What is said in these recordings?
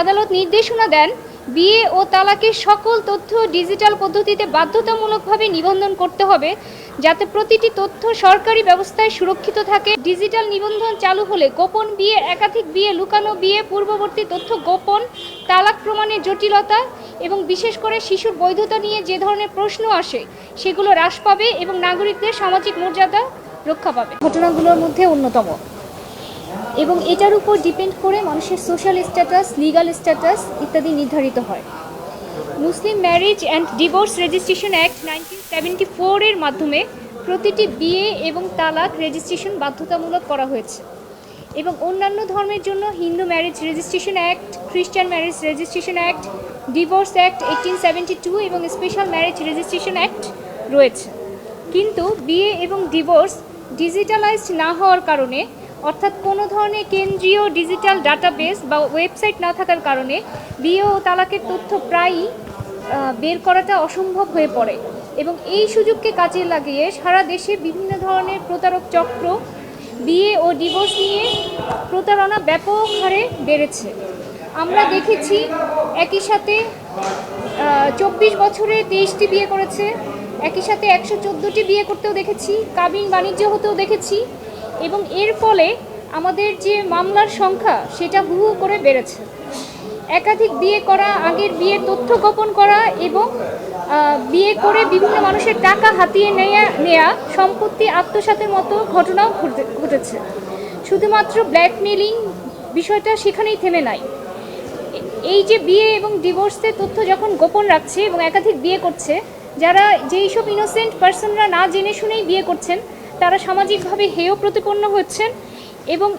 আদালত নির্দেশনা দেন বিয়ে ও তালাকের সকল তথ্য ডিজিটাল পদ্ধতিতে বাধ্যতামূলকভাবে নিবন্ধন করতে হবে, যাতে প্রতিটি তথ্য সরকারি ব্যবস্থায় সুরক্ষিত থাকে। ডিজিটাল নিবন্ধন চালু হলে গোপন বিয়ে, একাধিক বিয়ে, লুকানো বিয়ে, পূর্ববর্তী তথ্য গোপন, তালাক প্রমাণের জটিলতা এবং বিশেষ করে শিশুর বৈধতা নিয়ে যে ধরনের প্রশ্ন আসে সেগুলো হ্রাস পাবে এবং নাগরিকদের সামাজিক মর্যাদা রক্ষা পাবে। ঘটনাগুলোর মধ্যে অন্যতম, এবং এটার উপর ডিপেন্ড করে মানুষের সোশ্যাল স্ট্যাটাস, লিগাল স্ট্যাটাস ইত্যাদি নির্ধারিত হয়। মুসলিম marriage and divorce registration act 1974 এর মাধ্যমে প্রতিটি বিয়ে এবং তালাক রেজিস্ট্রেশন বাধ্যতামূলক করা হয়েছে, এবং অন্যান্য ধর্মের জন্য হিন্দু ম্যারেজ রেজিস্ট্রেশন অ্যাক্ট, খ্রিস্টান marriage registration act, divorce act 1872 এবং স্পেশাল ম্যারেজ রেজিস্ট্রেশন অ্যাক্ট রয়েছে। কিন্তু বিয়ে এবং ডিভোর্স ডিজিটালাইজড না হওয়ার কারণে, অর্থাৎ কোনো ধরনের কেন্দ্রীয় ডিজিটাল ডাটাবেস বা ওয়েবসাইট না থাকার কারণে বিয়ে ও তালাকের তথ্য প্রায়ই বের করাটা অসম্ভব হয়ে পড়ে, এবং এই সুযোগকে কাজে লাগিয়ে সারা দেশে বিভিন্ন ধরনের প্রতারক চক্র বিয়ে ও ডিভোর্স নিয়ে প্রতারণা ব্যাপক হারে বেড়েছে। আমরা দেখেছি একই সাথে 24 বছরে 23টি বিয়ে করেছে, একই সাথে 114টি বিয়ে করতেও দেখেছি, কাবিন বাণিজ্য হতেও দেখেছি, এবং এর ফলে আমাদের যে মামলার সংখ্যা সেটা হু হু করে বেড়েছে। একাধিক বিয়ে করা, আগের বিয়ের তথ্য গোপন করা এবং বিয়ে করে বিভিন্ন মানুষের টাকা হাতিয়ে নেয়া, সম্পত্তি আত্মসাতের মতো ঘটনাও ঘটেছে। শুধুমাত্র ব্ল্যাকমেলিং বিষয়টা সেখানেই থেমে নাই। এই যে বিয়ে এবং ডিভোর্সের তথ্য যখন গোপন রাখছে এবং একাধিক বিয়ে করছে, যারা যেই সব ইনোসেন্ট পার্সনরা না জেনে শুনেই বিয়ে করছেন তারা সামাজিকভাবে হেয় প্রতিপন্ন হচ্ছেন, এবং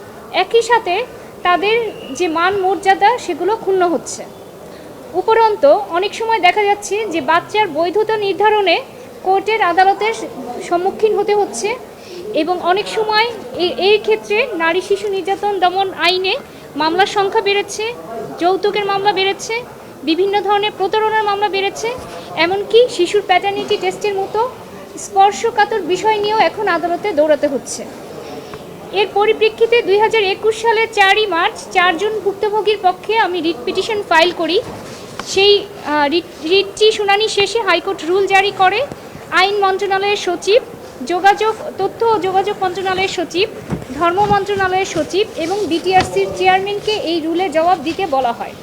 একই সাথে তাদের যে মান মর্যাদা সেগুলো ক্ষুণ্ণ হচ্ছে। উপরন্ত অনেক সময় দেখা যাচ্ছে যে বাচ্চার বৈধতা নির্ধারণে কোর্টের আদালতের সম্মুখীন হতে হচ্ছে, এবং অনেক সময় এই ক্ষেত্রে নারী শিশু নির্যাতন দমন আইনে মামলার সংখ্যা বেড়েছে, যৌতুকের মামলা বেড়েছে, বিভিন্ন ধরনের প্রতারণার মামলা বেড়েছে, এমনকি শিশুর প্যাটার্নিটি টেস্টের মতো স্পর্শকাতর বিষয় নিয়েও এখন আদালতে দৌড়াতে হচ্ছে। এর পরিপ্রেক্ষিতে 2021 সালের 4ই মার্চ 4 জন ভুক্তভোগীর পক্ষে আমি রিট পিটিশন ফাইল করি। সেই রিটটি শুনানি শেষে হাইকোর্ট রুল জারি করে। আইন মন্ত্রণালয়ের সচিব, তথ্য ও যোগাযোগ মন্ত্রণালয়ের সচিব, ধর্ম মন্ত্রণালয়ের সচিব এবং বিটিআরসির চেয়ারম্যানকে এই রুলের জবাব দিতে বলা হয়।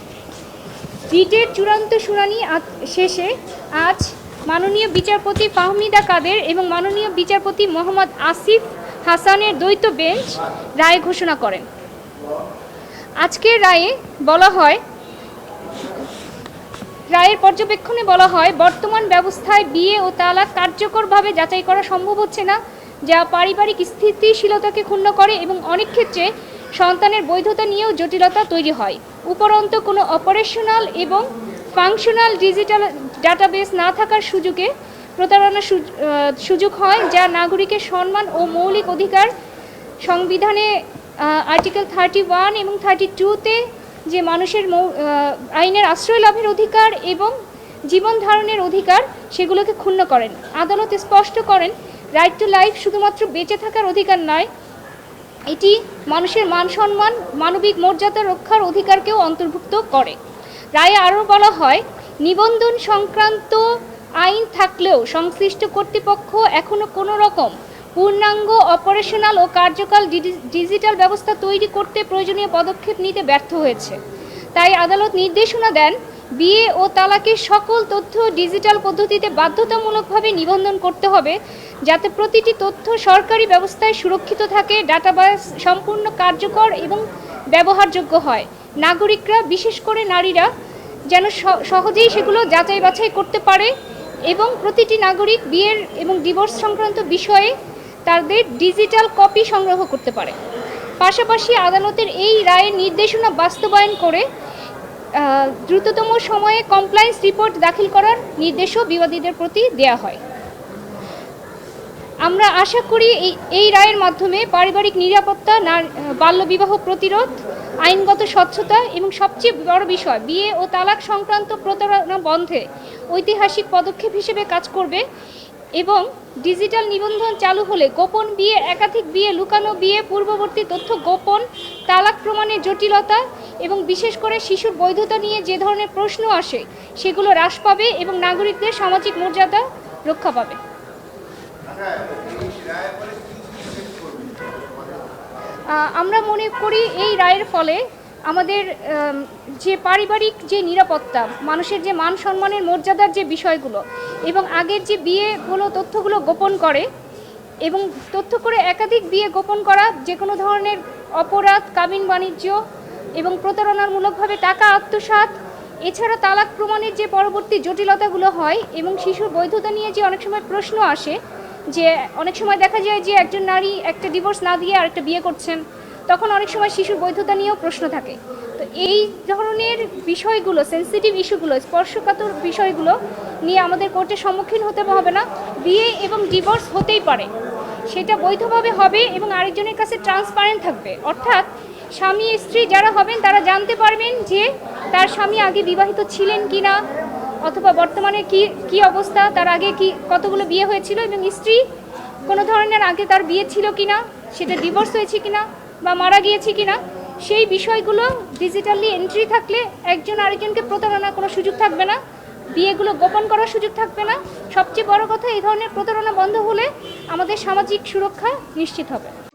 রিটের চূড়ান্ত শুনানি শেষে আজ মাননীয় বিচারপতি ফাহমিদা কাদের এবং মাননীয় বিচারপতি মোহাম্মদ আসিফ হাসানের দ্বৈত বেঞ্চ রায় ঘোষণা করেন। আজকের রায়ের পর্যবেক্ষণে বলা হয়, বর্তমান ব্যবস্থায় বিয়ে ও তালাক কার্যকরভাবে যাচাই করা সম্ভব হচ্ছে না, যা পারিবারিক স্থিতিশীলতাকে ক্ষুণ্ণ করে এবং অনেক ক্ষেত্রে সন্তানের বৈধতা নিয়েও জটিলতা তৈরি হয়। উপরন্ত কোনো অপারেশনাল এবং ফাংশনাল ডিজিটাল ডাটাবেস না থাকার সুযোগে প্রতারণার সুযোগ হয়, যা নাগরিকের সম্মান ও মৌলিক অধিকার সংবিধানে আর্টিকেল 31 এবং 32-তে যে মানুষের আইনের আশ্রয় লাভের অধিকার এবং জীবন ধারণের অধিকার সেগুলোকে ক্ষুণ্ণ করেন। আদালত স্পষ্ট করেন, রাইট টু লাইফ শুধুমাত্র বেঁচে থাকার অধিকার নয়, এটি মানুষের মান সম্মান, মানবিক মর্যাদা রক্ষার অধিকারকেও অন্তর্ভুক্ত করে। রায়ে আরও বলা হয়, নিবন্ধন সংক্রান্ত আইন থাকলেও সংশ্লিষ্ট কর্তৃপক্ষ এখনও কোনো রকম পূর্ণাঙ্গ অপারেশনাল ও কার্যকর ডিজিটাল ব্যবস্থা তৈরি করতে প্রয়োজনীয় পদক্ষেপ নিতে ব্যর্থ হয়েছে। তাই আদালত নির্দেশনা দেন বিয়ে ও তালাকের সকল তথ্য ডিজিটাল পদ্ধতিতে বাধ্যতামূলকভাবে নিবন্ধন করতে হবে, যাতে প্রতিটি তথ্য সরকারি ব্যবস্থায় সুরক্ষিত থাকে, ডাটাবেস সম্পূর্ণ কার্যকর এবং ব্যবহারযোগ্য হয়। নাগরিকরা, বিশেষ করে নারীরা, যেন সহজেই সেগুলো যাচাই বাছাই করতে পারে এবং প্রতিটি নাগরিক বিয়ের এবং ডিভোর্স সংক্রান্ত বিষয়ে তাদের ডিজিটাল কপি সংগ্রহ করতে পারে। পাশাপাশি আদালতের এই রায়ের নির্দেশনা বাস্তবায়ন করে দ্রুততম সময়ে কমপ্লায়েন্স রিপোর্ট দাখিল করার নির্দেশও বিবাদীদের প্রতি দেয়া হয়। আমরা আশা করি এই রায়ের মাধ্যমে পারিবারিক নিরাপত্তা, বাল্যবিবাহ প্রতিরোধ, আইনগত স্বচ্ছতা এবং সবচেয়ে বড় বিষয় বিয়ে ও তালাক সংক্রান্ত প্রতারণা বন্ধে ঐতিহাসিক পদক্ষেপ হিসেবে কাজ করবে, এবং ডিজিটাল নিবন্ধন চালু হলে গোপন বিয়ে, একাধিক বিয়ে, লুকানো বিয়ে, পূর্ববর্তী তথ্য গোপন, তালাক প্রমাণের জটিলতা এবং বিশেষ করে শিশুর বৈধতা নিয়ে যে ধরনের প্রশ্ন আসে সেগুলো হ্রাস পাবে এবং নাগরিকদের সামাজিক মর্যাদা রক্ষা পাবে। আমরা মনে করি এই রায়ের ফলে আমাদের যে পারিবারিক যে নিরাপত্তা, মানুষের যে মান সম্মানের মর্যাদার যে বিষয়গুলো এবং আগের যে বিয়েগুলো তথ্যগুলো গোপন করে এবং তথ্য করে একাধিক বিয়ে গোপন করা, যে কোনো ধরনের অপরাধ, কাবিন বাণিজ্য এবং প্রতারণামূলকভাবে টাকা আত্মসাৎ, এছাড়া তালাক প্রমাণের যে পরবর্তী জটিলতাগুলো হয় এবং শিশুর বৈধতা নিয়ে যে অনেক সময় প্রশ্ন আসে, যে অনেক সময় দেখা যায় যে একজন নারী একটা ডিভোর্স না দিয়ে আরেকটা বিয়ে করছেন, তখন অনেক সময় শিশুর বৈধতা নিয়েও প্রশ্ন থাকে। তো এই ধরনের বিষয়গুলো, সেন্সিটিভ ইস্যুগুলো, স্পর্শকাতর বিষয়গুলো নিয়ে আমাদের কোর্টের সম্মুখীন হতে হবে না। বিয়ে এবং ডিভোর্স হতেই পারে, সেটা বৈধভাবে হবে এবং আরেকজনের কাছে ট্রান্সপারেন্ট থাকবে, অর্থাৎ স্বামী স্ত্রী যারা হবেন তারা জানতে পারবেন যে তার স্বামী আগে বিবাহিত ছিলেন কি না, অথবা বর্তমানে কি অবস্থা, তার আগে কতগুলো বিয়ে হয়েছিল এবং স্ত্রী কোনো ধরনের আগে তার বিয়ে ছিল কিনা, সেটা ডিভোর্স হয়েছে কিনা বা মারা গিয়েছে কিনা, সেই বিষয়গুলো ডিজিটালি এন্ট্রি থাকলে একজন আরেকজনকে প্রতারণার কোনো সুযোগ থাকবে না, বিয়েগুলো গোপন করার সুযোগ থাকবে না। সবচেয়ে বড় কথা, এই ধরনের প্রতারণা বন্ধ হলে আমাদের সামাজিক সুরক্ষা নিশ্চিত হবে।